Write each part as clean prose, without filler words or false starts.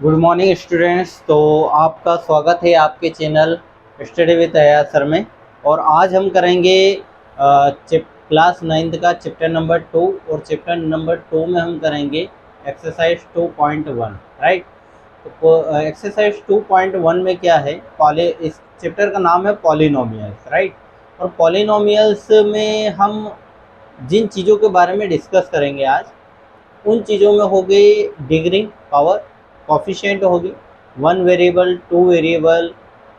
Good morning students. तो आपका स्वागत है आपके channel study with Ayaz sir में। और आज हम करेंगे क्लास 9th का चैप्टर नंबर 2 और चैप्टर नंबर 2 में हम करेंगे एक्सरसाइज 2.1 राइट। तो एक्सरसाइज 2.1 में क्या है, इस चैप्टर का नाम है पॉलिनोमियल्स राइट। और पॉलिनोमियल्स में हम जिन चीज़ों के बारे में डिस्कस करेंगे आज, उन चीज़ों में हो गई डिग्री, पावर, कॉफिशिएंट होगी, 1 वेरिएबल, 2 वेरिएबल,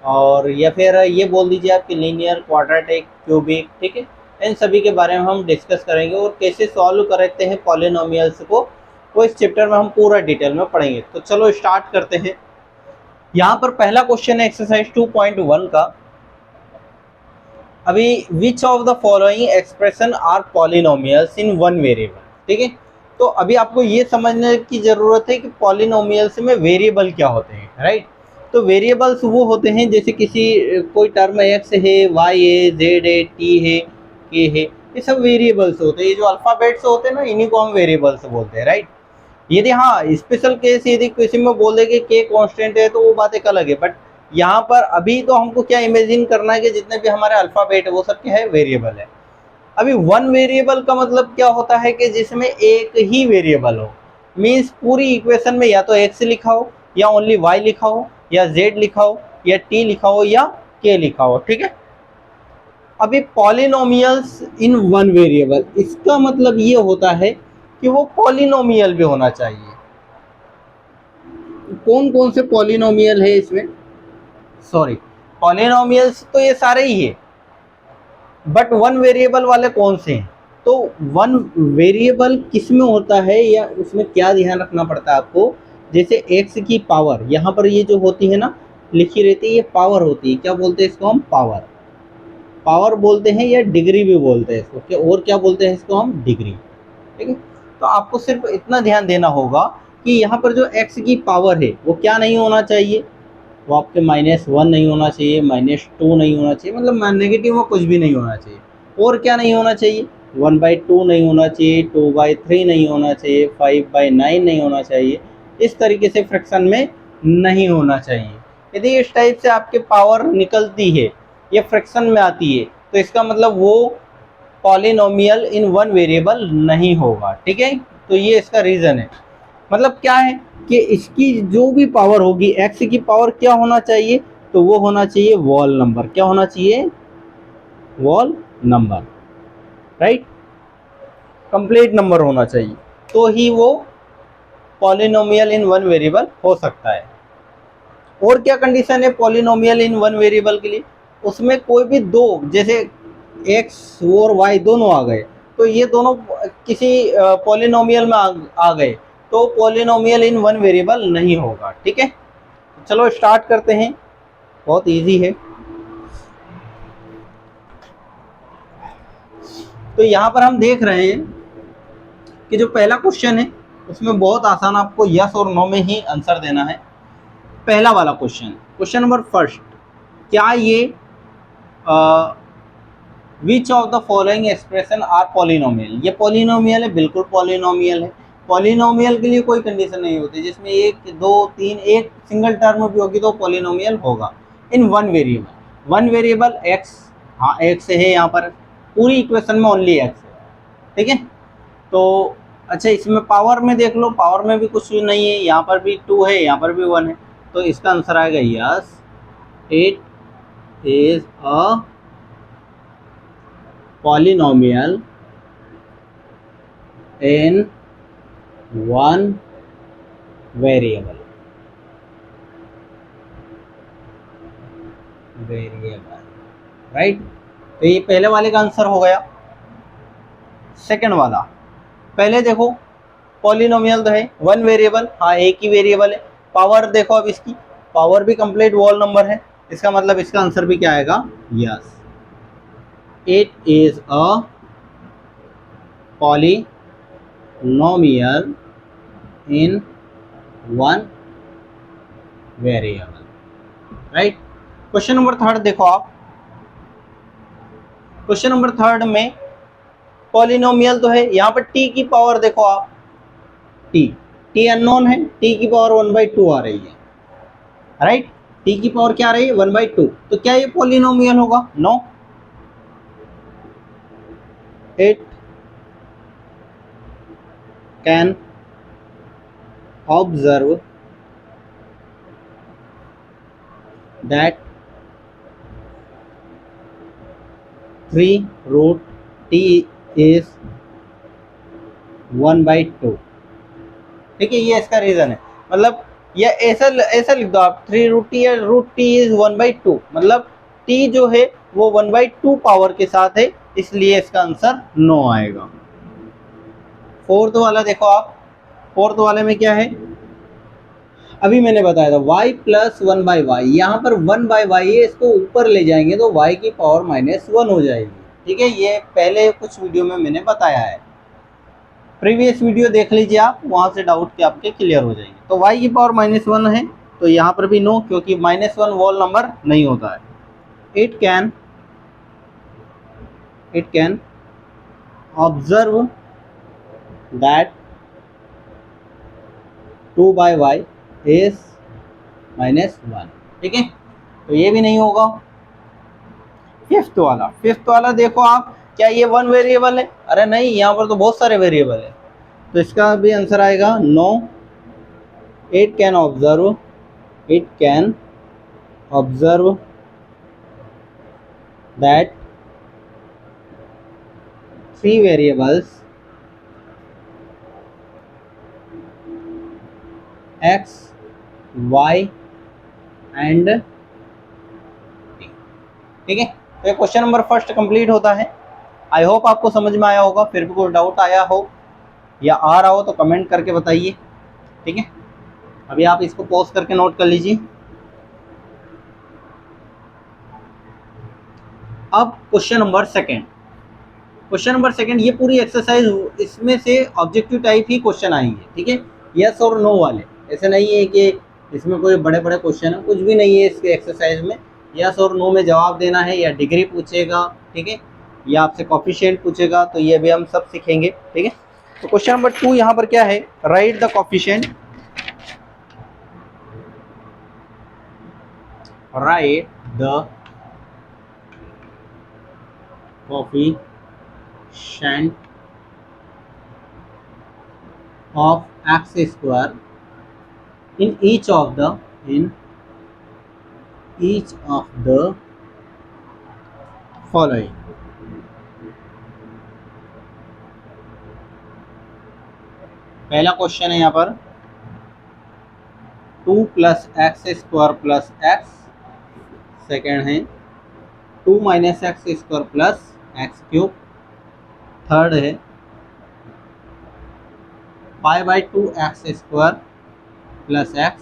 और या फिर ये बोल दीजिए आपकी लीनियर, क्वाड्रेटिक, क्यूबिक, ठीक है। इन सभी के बारे में हम डिस्कस करेंगे और कैसे सॉल्व करते हैं पॉलिनोमियल्स को, वो इस चैप्टर में हम पूरा डिटेल में पढ़ेंगे। तो चलो स्टार्ट करते हैं। यहाँ पर पहला क्वेश्चन है एक्सरसाइज 2.1 का। अभी which of the following expression are polynomials in 1 variable, ठीक है। तो अभी आपको ये समझने की ज़रूरत है कि पॉलिनोमियल्स में वेरिएबल क्या होते हैं राइट। तो वेरिएबल्स वो होते हैं जैसे कोई टर्म एक्स है, वाई है, जेड है, टी है, के है, ये सब वेरिएबल्स होते हैं। ये जो अल्फ़ाबेट्स होते हैं ना, इन्हीं को हम वेरिएबल्स बोलते हैं राइट। यदि हाँ स्पेशल केस, यदि किसी में बोल दे कि के कांस्टेंट है तो वो बात एक अलग है। बट यहाँ पर अभी तो हमको क्या इमेजिन करना है कि जितने भी हमारे अल्फ़ाबेट है वो सब क्या है, वेरिएबल है। अभी 1 वेरिएबल का मतलब क्या होता है कि जिसमें एक ही वेरिएबल हो। मीन्स पूरी इक्वेशन में या तो एक्स लिखा हो, या ओनली वाई लिखा हो, या जेड लिखा हो, या टी लिखा हो, या के लिखा हो, ठीक है। अभी पॉलिनोमियल्स इन 1 वेरिएबल, इसका मतलब ये होता है कि वो पॉलिनोमियल भी होना चाहिए। कौन कौन से पॉलिनोमियल है इसमें, सॉरी पॉलिनोमियल्स तो ये सारे ही है, बट 1 वेरिएबल वाले कौन से हैं। तो 1 वेरिएबल किस में होता है या उसमें क्या ध्यान रखना पड़ता है आपको। जैसे x की पावर यहाँ पर ये जो होती है ना, लिखी रहती है, ये पावर होती है। क्या बोलते हैं इसको हम, पावर बोलते हैं, या डिग्री भी बोलते हैं इसको, क्या और क्या बोलते हैं इसको हम, डिग्री, ठीक है। तो आपको सिर्फ इतना ध्यान देना होगा कि यहाँ पर जो x की पावर है वो क्या नहीं होना चाहिए, वो आपके -1 नहीं होना चाहिए, -2 नहीं होना चाहिए, मतलब नेगेटिव में कुछ भी नहीं होना चाहिए। और क्या नहीं होना चाहिए, 1/2 नहीं होना चाहिए, 2/3 नहीं होना चाहिए, 5/9 नहीं होना चाहिए। इस तरीके से फ्रैक्शन में नहीं होना चाहिए। यदि इस टाइप से आपके पावर निकलती है या फ्रैक्शन में आती है तो इसका मतलब वो पॉलिनोमियल इन 1 वेरिएबल नहीं होगा, ठीक है। तो ये इसका रीज़न है। मतलब क्या है कि इसकी जो भी पावर होगी, एक्स की पावर क्या होना चाहिए, तो वो होना चाहिए वॉल नंबर। क्या होना चाहिए, wall number right, complete number होना चाहिए, तो ही वो पॉलिनोमियल इन 1 वेरिएबल हो सकता है। और क्या कंडीशन है पॉलिनोमियल इन 1 वेरिएबल के लिए, उसमें कोई भी दो, जैसे एक्स और वाई दोनों आ गए, तो ये दोनों किसी पॉलिनोमियल में आ गए, तो पॉलिनोमियल इन 1 वेरिएबल नहीं होगा, ठीक है। चलो स्टार्ट करते हैं, बहुत इजी है। तो यहाँ पर हम देख रहे हैं कि जो पहला क्वेश्चन है उसमें बहुत आसान, आपको यस और नो में ही आंसर देना है। पहला वाला क्वेश्चन नंबर फर्स्ट, क्या ये which of the following expression are polynomial, ये पॉलिनोमियल है, बिल्कुल पॉलिनोमियल है। पॉलिनोमियल के लिए कोई कंडीशन नहीं होती, जिसमें 1 2 3 एक सिंगल टर्म भी होगी तो पॉलिनोमियल होगा। इन 1 वेरिएबल, 1 वेरिएबल एक्स, हाँ एक्स है यहाँ पर, पूरी इक्वेशन में ओनली एक्स है, ठीक है। तो अच्छा, इसमें पावर में देख लो, पावर में भी कुछ नहीं है, यहाँ पर भी 2 है, यहाँ पर भी 1 है, तो इसका आंसर आएगा yes, it is a polynomial in 1 variable right. तो ये पहले वाले का आंसर हो गया। सेकंड वाला, पहले देखो पॉलिनोमियल तो है 1 वेरिएबल, हाँ एक ही वेरिएबल है। पावर देखो, अब इसकी पावर भी कंप्लीट वॉल नंबर है, इसका मतलब इसका आंसर भी क्या आएगा, yes, it is a polynomial in 1 variable right. Question number third देखो आप, क्वेश्चन नंबर थर्ड में पॉलिनोमियल तो है, यहाँ पर टी की पावर देखो आप, टी t अननोन है, t की पावर 1/2 आ रही है, राइट। t की पावर क्या आ रही है 1/2, तो क्या ये पॉलिनोमियल होगा? No, it can observe that 3 root t is 1/2। ठीक है, ये इसका रीजन है। मतलब ये ऐसा ऐसा लिख दो आप, 3 रूट टी या रूट टी इज 1/2, मतलब t जो है वो 1/2 पावर के साथ है, इसलिए इसका आंसर नो आएगा। फोर्थ वाला देखो आप, फोर्थ वाले में क्या है, अभी मैंने बताया था y प्लस 1/y, यहाँ पर 1/y है, इसको ऊपर ले जाएंगे तो y की पावर -1 हो जाएगी। ठीक है, ये पहले कुछ वीडियो में मैंने बताया है, प्रीवियस वीडियो देख लीजिए आप, वहां से डाउट के आपके क्लियर हो जाएंगे। तो y की पावर -1 है, तो यहाँ पर भी नो, क्योंकि -1 वोल नंबर नहीं होता है। It can observe that 2/y is -1। ठीक है, तो ये भी नहीं होगा। फिफ्थ वाला देखो आप, क्या ये वन वेरिएबल है? अरे नहीं, यहाँ पर तो बहुत सारे वेरिएबल है, तो इसका भी आंसर आएगा no. It can observe that 3 variables x, y and t। ठीक है, तो ये क्वेश्चन नंबर फर्स्ट कंप्लीट होता है। आई होप आपको समझ में आया होगा। फिर भी कोई डाउट आया हो या आ रहा हो तो कमेंट करके बताइए। ठीक है, अभी आप इसको पॉज करके नोट कर लीजिए। अब क्वेश्चन नंबर सेकंड, ये पूरी एक्सरसाइज, इसमें से ऑब्जेक्टिव टाइप ही क्वेश्चन आएंगे। ठीक है, यस और नो वाले, ऐसे नहीं है कि इसमें कोई बड़े बड़े क्वेश्चन है, कुछ भी नहीं है इसके एक्सरसाइज में। यस और नो में जवाब देना है, या डिग्री पूछेगा, ठीक है, या आपसे कोफिशिएंट पूछेगा, तो ये भी हम सब सीखेंगे। ठीक है, तो क्वेश्चन नंबर 2 यहाँ पर क्या है, right the coefficient, right the coefficient of x square in each of the following। पहला क्वेश्चन है यहाँ पर 2 + x² + x, सेकेंड है 2 - x² + x³, थर्ड है π/2 x² + x,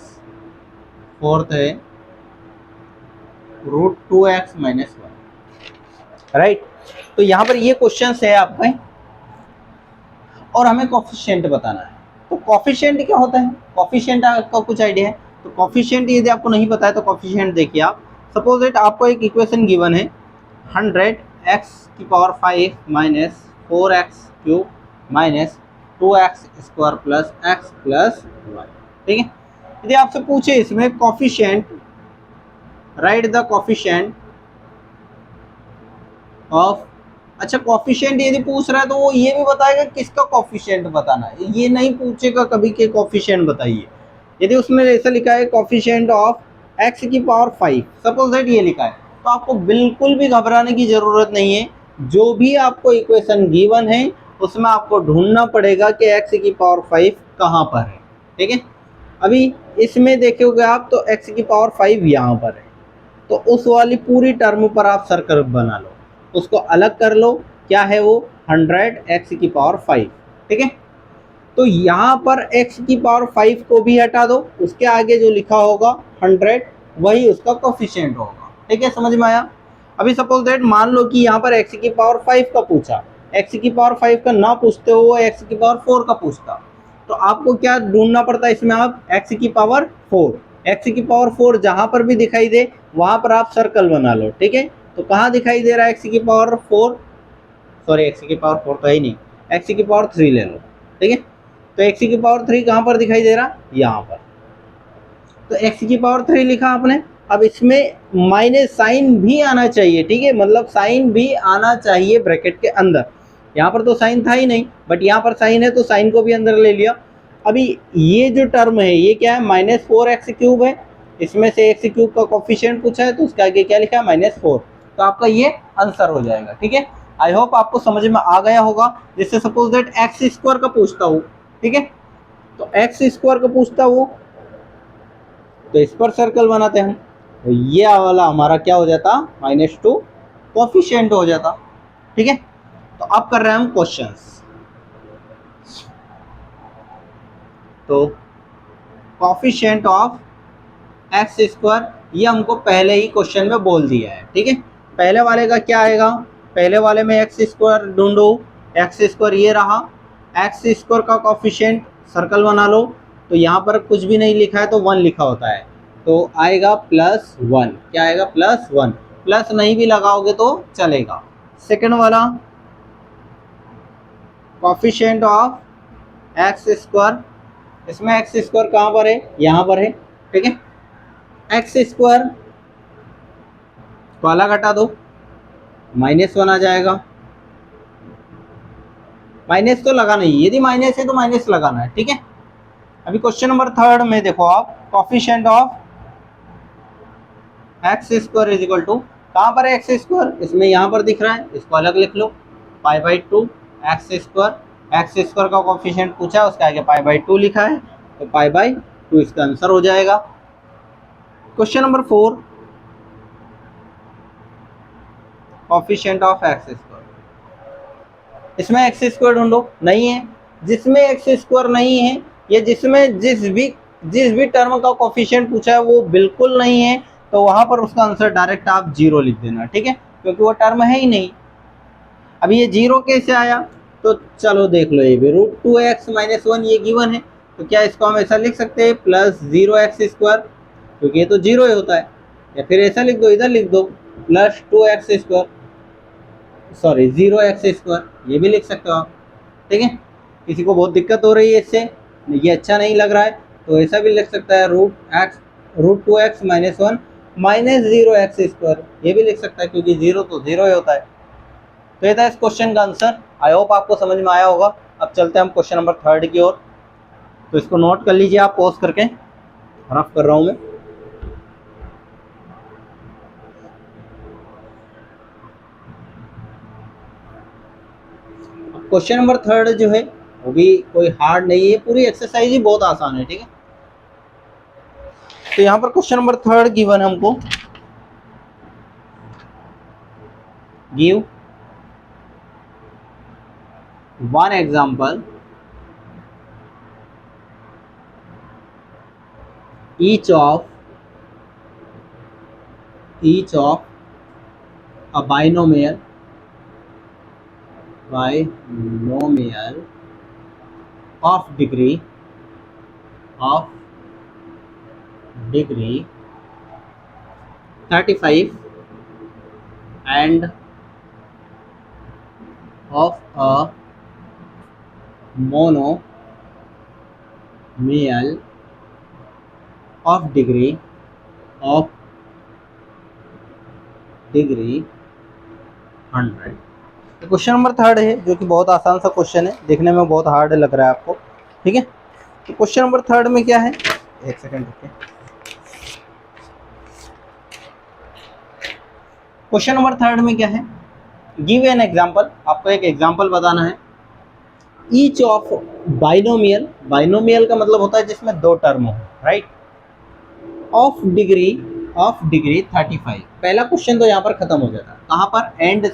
फोर्थ है √2x - 1। राइट, तो यहाँ पर ये क्वेश्चन है आपका, और हमें कोफिशिएंट बताना है। तो कोफिशिएंट क्या होता है, कोफिशिएंट का कुछ आइडिया है? तो कोफिशिएंट यदि आपको नहीं पता है तो कोफिशिएंट देखिए आप, सपोज दैट आपको एक इक्वेशन गिवन है 100x⁵ - 4x³ - 2x² + x + y। ठीक है, यदि आपसे पूछे इसमें coefficient, right the coefficient of, अच्छा कोफिशिएंट यदि पूछ रहा है तो वो ये भी बताएगा किसका कोफिशिएंट बताना है, ये नहीं पूछेगा कभी के कोफिशिएंट बताइए। यदि उसमें ऐसा लिखा है coefficient of x⁵, suppose that ये लिखा है, तो आपको बिल्कुल भी घबराने की जरूरत नहीं है। जो भी आपको इक्वेशन गिवन है उसमें आपको ढूंढना पड़ेगा कि x⁵ कहाँ पर है। ठीक है, अभी इसमें देखोगे आप तो x⁵ यहाँ पर है, तो उस वाली पूरी टर्म पर आप सर्कल बना लो, उसको अलग कर लो, क्या है वो 100x⁵। ठीक है, तो यहाँ पर x⁵ को भी हटा दो, उसके आगे जो लिखा होगा 100 वही उसका कोफिशिएंट होगा। ठीक है, समझ में आया? अभी सपोज दैट मान लो कि यहाँ पर x⁵ का पूछा, x⁵ का ना पूछते हो, x⁴ का पूछता, तो आपको क्या ढूंढना पड़ता है इसमें, आप x⁴ जहाँ पर भी दिखाई दे वहाँ पर आप सर्कल बना लो। ठीक है, तो कहाँ दिखाई दे रहा है x⁴, सॉरी x⁴ तो है ही नहीं, x⁵ ले लो। ठीक है, तो तो x की पावर 3 कहाँ पर दिखाई दे रहा, यहाँ पर। तो x की पावर 3 लिखा आपने। अब इसमें माइनस साइन भी आना चाहिए, ठीक है, मतलब साइन भी आना चाहिए ब्रैकेट के अंदर। यहाँ पर तो साइन था ही नहीं, बट यहाँ पर साइन है तो साइन को भी अंदर ले लिया। अभी ये जो टर्म है ये क्या है, -4x³ है। इसमें से x³ का कोफिशिएंट पूछा है तो उसके आगे क्या लिखा है, -4। तो आपका ये आंसर हो जाएगा, ठीक है। आई होप आपको समझ में आ गया होगा। जैसे सपोज दैट x² का पूछता हूँ, ठीक है, तो x² का पूछता हूँ तो इस पर सर्कल बनाते हैं हम, तो ये वाला हमारा क्या हो जाता, -2 कोफिशिएंट हो जाता, ठीक है। तो अब कर रहे हैं हम क्वेश्चंस। तो कोफिशिएंट ऑफ x² ये हमको पहले ही क्वेश्चन में बोल दिया है, ठीक है। पहले वाले का क्या आएगा, पहले वाले में x² ढूंढो, x² ये रहा, x² का कोफिशिएंट सर्कल बना लो। तो यहाँ पर कुछ भी नहीं लिखा है तो 1 लिखा होता है, तो आएगा +1। क्या आएगा, +1। प्लस नहीं भी लगाओगे तो चलेगा। सेकंड वाला कोफिशिएंट ऑफ x², इसमें x² कहाँ पर है, यहाँ पर है, ठीक है। x² वाला घटा दो, -1 आ जाएगा। माइनस तो लगाना ही, यदि माइनस है तो माइनस लगाना है, ठीक है। अभी क्वेश्चन नंबर 3 में देखो आप, coefficient of x² is equal to, कहाँ पर है x², इसमें यहाँ पर दिख रहा है, इसको अलग लिख लो, π/2 x² का कोफिशिएंट पूछा है, उसके आगे π/2 लिखा है, तो π/2 इसका आंसर हो जाएगा। Question number 4, coefficient of x², इसमें x² ढूंढो, नहीं है। जिसमें x² नहीं है या जिसमें जिस भी टर्म का कोफिशिएंट पूछा है वो बिल्कुल नहीं है, तो वहां पर उसका आंसर डायरेक्ट आप 0 लिख देना, ठीक है, क्योंकि वो टर्म है ही नहीं। अब ये 0 कैसे आया, तो चलो देख लो, ये भी √2x - 1 ये गिवन है, तो क्या इसको हम ऐसा लिख सकते हैं +0x², क्योंकि ये तो 0 ही होता है। या फिर ऐसा लिख दो, इधर लिख दो +2x², सॉरी 0x², ये भी लिख सकते हो आप, ठीक है। किसी को बहुत दिक्कत हो रही है इससे, ये अच्छा नहीं लग रहा है, तो ऐसा भी लिख सकता है √2x - 1 -0x², ये भी लिख सकता है, क्योंकि 0 तो 0 ही होता है। तो ये था इस क्वेश्चन का आंसर। आई होप आपको समझ में आया होगा। अब चलते हैं हम क्वेश्चन नंबर 3 की ओर। तो इसको नोट कर लीजिए आप, पॉज करके रफ कर रहा हूँ मैं। क्वेश्चन नंबर 3 जो है वो भी कोई हार्ड नहीं है, पूरी एक्सरसाइज ही बहुत आसान है, ठीक है। तो यहाँ पर क्वेश्चन नंबर 3 गिवन हमको, give 1 example each of a binomial of degree 35 and of a monomial of degree 100। तो क्वेश्चन नंबर 3 है, जो कि बहुत आसान सा क्वेश्चन है, देखने में बहुत हार्ड लग रहा है आपको, ठीक है। तो क्वेश्चन नंबर 3 में क्या है, एक सेकंड रुकिए। क्वेश्चन नंबर 3 में क्या है, गिव एन एग्जांपल, आपको एक एग्जांपल बताना है। ईच ऑफ बाइनोमियल, बाइनोमियल का मतलब होता है जिसमें 2 टर्म हो, राइट, ऑफ डिग्री 35। पहला क्वेश्चन तो यहाँ पर खत्म हो जाता है, कहाँ पर, एंड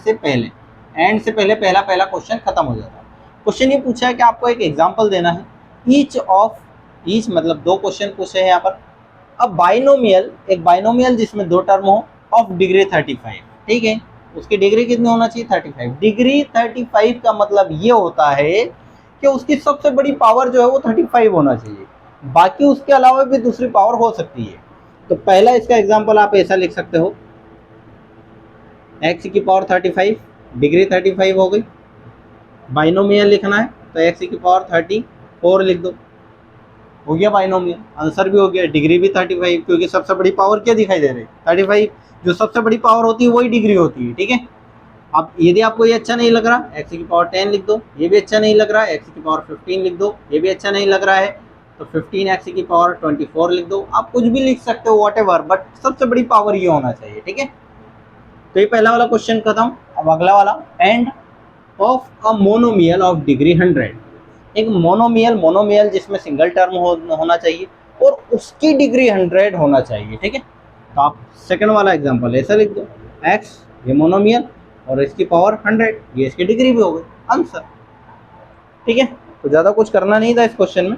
से पहले पहला क्वेश्चन खत्म हो जाता है। क्वेश्चन ये पूछा है कि आपको एक एग्जांपल देना है। ईच मतलब 2 क्वेश्चन पूछे हैं यहाँ पर। अब बाइनोमियल, एक बाइनोमियल जिसमें 2 टर्म हो, ऑफ डिग्री 35, ठीक है, उसकी डिग्री कितनी होना चाहिए, 35। डिग्री 35 का मतलब ये होता है कि उसकी सबसे बड़ी पावर जो है वो 35 होना चाहिए, बाकी उसके अलावा भी दूसरी पावर हो सकती है। तो पहला इसका एग्जांपल आप ऐसा लिख सकते हो, x की पावर 35, डिग्री 35 हो गई। बाइनोमियल लिखना है तो x की पावर 35 4 लिख दो, हो गया बाइनोमियल, आंसर भी हो गया, डिग्री भी 35, क्योंकि सबसे बड़ी पावर क्या दिखाई दे रही है 35, जो सबसे बड़ी पावर होती है वही डिग्री होती है, ठीक है। अब यदि आपको ये अच्छा नहीं लग रहा, एक्स की पावर 10 लिख दो, ये भी अच्छा नहीं लग रहा है, एक्स की पावर 15 लिख दो, ये भी अच्छा नहीं लग रहा है, तो 15 एक्स की पावर 24 लिख दो, आप कुछ भी लिख सकते हो, वॉट एवर, बट सबसे बड़ी पावर ये होना चाहिए, ठीक है। तो ये पहला वाला क्वेश्चन खत्म। अब अगला वाला, end of a monomial of degree 100, एक मोनोमियल जिसमें सिंगल टर्म होना चाहिए और उसकी डिग्री 100 होना चाहिए, ठीक है। तो आप सेकंड वाला एग्जांपल ऐसा लिख दो, एक्स ये मोनोमियल और इसकी पावर 100, ये इसकी डिग्री भी हो गई, आंसर, ठीक है। तो ज़्यादा कुछ करना नहीं था इस क्वेश्चन में।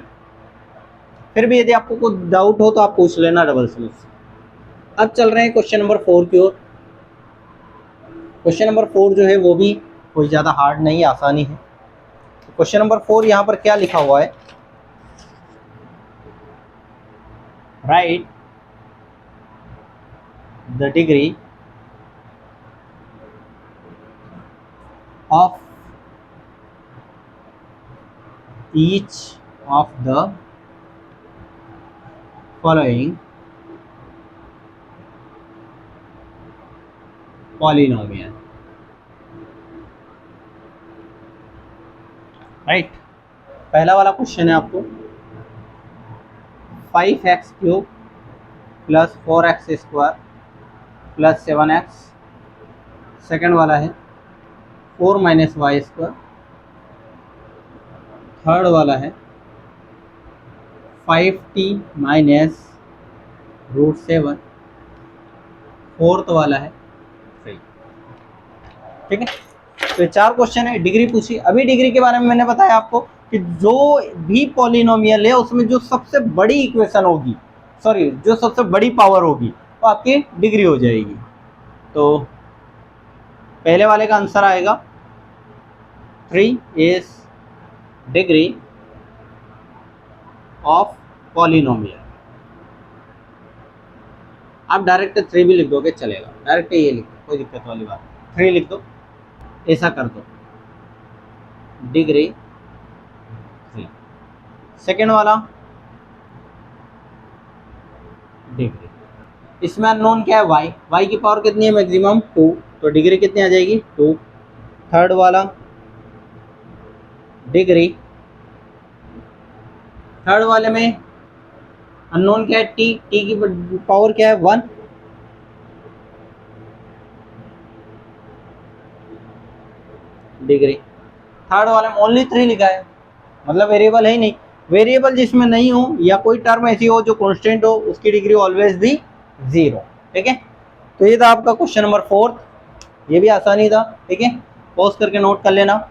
फिर भी यदि आपको कुछ डाउट हो तो आप पूछ लेना डबल स्लैश। अब चल रहे हैं क्वेश्चन नंबर 4 की ओर। क्वेश्चन नंबर 4 जो है वो भी कोई ज़्यादा हार्ड नहीं, आसानी है। क्वेश्चन नंबर 4 यहाँ पर क्या लिखा हुआ है, right the degree of each of the following polynomial, right. पहला वाला क्वेश्चन है आपको 5x³ plus 4x² plus 7x। Second वाला है 4 - y²। थर्ड वाला है 5t - √7। फोर्थ वाला है 3, ठीक है। तो 4 क्वेश्चन है, डिग्री पूछी। अभी डिग्री के बारे में मैंने बताया आपको कि जो भी पॉलिनोमियल है उसमें जो सबसे बड़ी इक्वेशन होगी, सॉरी जो सबसे बड़ी पावर होगी वो आपकी डिग्री हो जाएगी। तो पहले वाले का आंसर आएगा 3 इज डिग्री ऑफ पॉलिनोमियल। आप डायरेक्ट 3 भी लिख दोगे चलेगा, डायरेक्ट ये लिख दो, कोई दिक्कत वाली बात, 3 लिख दो, ऐसा कर दो, डिग्री 3। सेकेंड वाला डिग्री, इसमें अननोन क्या है y की पावर कितनी है मैक्सिमम 2, तो डिग्री कितनी आ जाएगी 2। थर्ड वाला डिग्री, थर्ड वाले में अननोन क्या है t की पावर क्या है 1, डिग्री। थर्ड वाले में ओनली 3 लिखा है, मतलब वेरिएबल है ही नहीं। वेरिएबल जिसमें नहीं हो या कोई टर्म ऐसी हो जो कांस्टेंट हो उसकी डिग्री ऑलवेज भी 0, ठीक है। तो ये था आपका क्वेश्चन नंबर 4, ये भी आसानी था, ठीक है। पॉज करके नोट कर लेना।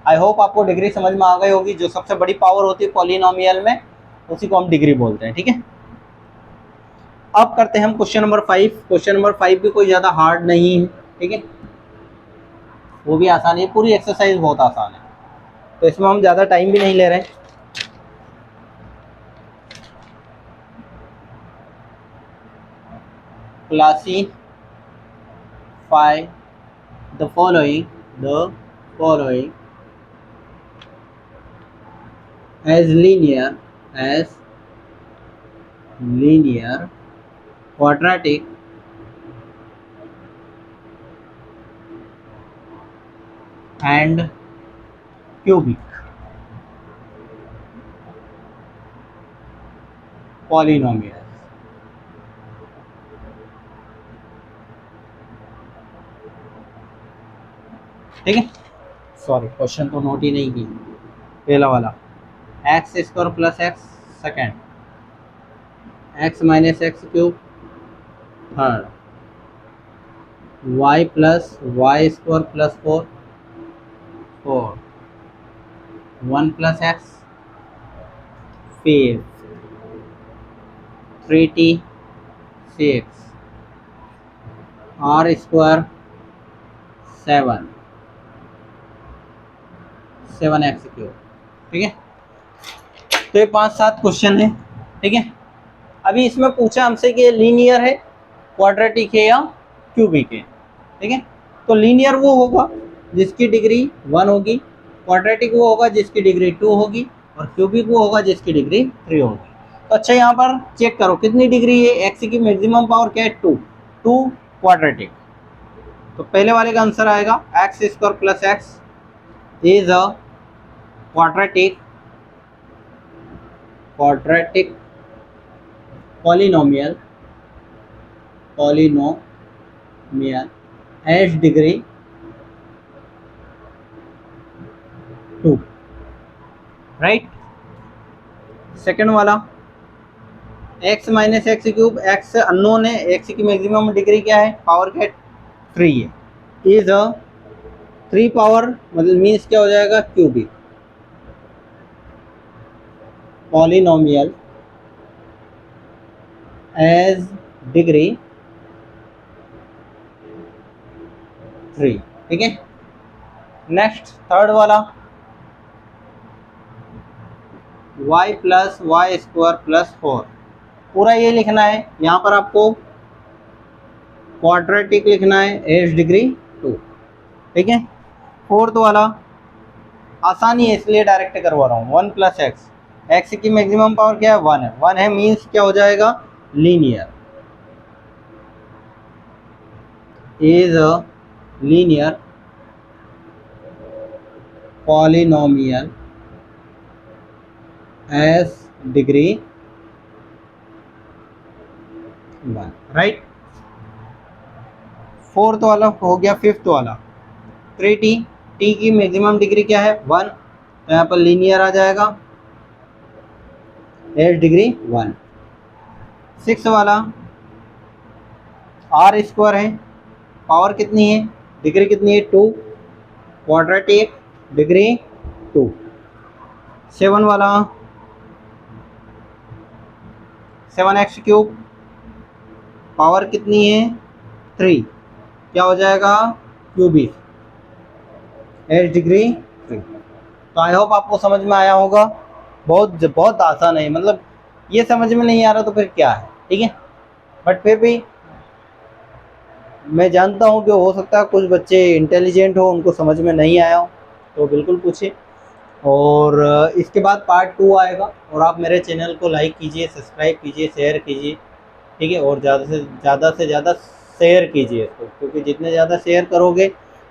आई होप आपको डिग्री समझ में आ गई होगी, जो सबसे बड़ी पावर होती है पॉलिनोमियल में उसी को हम डिग्री बोलते हैं, ठीक है। अब करते हैं हम क्वेश्चन नंबर 5। क्वेश्चन नंबर 5 भी कोई ज़्यादा हार्ड नहीं है, ठीक है, वो भी आसान है, पूरी एक्सरसाइज बहुत आसान है, तो इसमें हम ज़्यादा टाइम भी नहीं ले रहे हैं। Classify the following as linear, quadratic, and cubic polynomials। ठीक है, सॉरी क्वेश्चन तो नोट ही नहीं की। पहला वाला x² plus x second, x minus x³ third, y plus y² plus 4 1 plus x fifth, 3t 6 r² 7x³, ठीक है। तो ये 5-7 क्वेश्चन है, ठीक है। अभी इसमें पूछा हमसे कि लीनियर है, क्वाड्रेटिक है या क्यूबिक है, ठीक है। तो लीनियर वो होगा जिसकी डिग्री 1 होगी, क्वाड्रेटिक वो होगा जिसकी डिग्री 2 होगी, और क्यूबिक वो होगा जिसकी डिग्री 3 होगी। तो अच्छा यहाँ पर चेक करो कितनी डिग्री है, एक्स की मैक्सिमम पावर क्या है 2, 2 क्वाड्रेटिक। तो पहले वाले का आंसर आएगा x square plus x is a quadratic polynomial has degree 2, right. Second वाला x minus x cube, x unknown है, x की मैक्सिमम डिग्री क्या है, पावर क्या है 3 है, इज अ 3 पावर मतलब मीन्स क्या हो जाएगा क्यूबिक पॉलिनोमियल एज डिग्री 3, ठीक है। नेक्स्ट थर्ड वाला y plus Y square plus 4, पूरा ये लिखना है, यहाँ पर आपको क्वाड्रेटिक लिखना है एज डिग्री 2, ठीक है। फोर्थ वाला आसानी है इसलिए डायरेक्ट करवा रहा हूँ, 1 प्लस एक्स, एक्स की मैक्सिमम पावर क्या है 1 है, 1 है मीन्स क्या हो जाएगा linear, is a linear polynomial as degree 1, right. Fourth वाला हो गया। फिफ्थ वाला 3t, t की मैक्सिमम डिग्री क्या है 1, तो यहाँ पर लीनियर आ जाएगा एज डिग्री 1। सिक्स वाला आर स्क्वायर है, पावर कितनी है, डिग्री कितनी है 2, क्वाड्रेटिक डिग्री 2। 7 वाला 7x क्यूब, पावर कितनी है 3, क्या हो जाएगा क्यूबिक एज डिग्री 3। तो आई होप आपको समझ में आया होगा, बहुत बहुत आसान है, मतलब ये समझ में नहीं आ रहा तो फिर क्या है, ठीक है। बट फिर भी मैं जानता हूँ कि हो सकता है कुछ बच्चे इंटेलिजेंट हो, उनको समझ में नहीं आया हो, तो बिल्कुल पूछिए। और इसके बाद पार्ट 2 आएगा, और आप मेरे चैनल को लाइक कीजिए, सब्सक्राइब कीजिए, शेयर कीजिए, ठीक है। और ज़्यादा से ज़्यादा शेयर कीजिए इसको, क्योंकि जितने ज़्यादा शेयर करोगे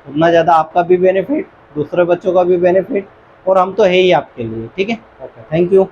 उतना ज़्यादा आपका भी बेनिफिट, दूसरे बच्चों का भी बेनिफिट, और हम तो है ही आपके लिए, ठीक है। Okay, thank you.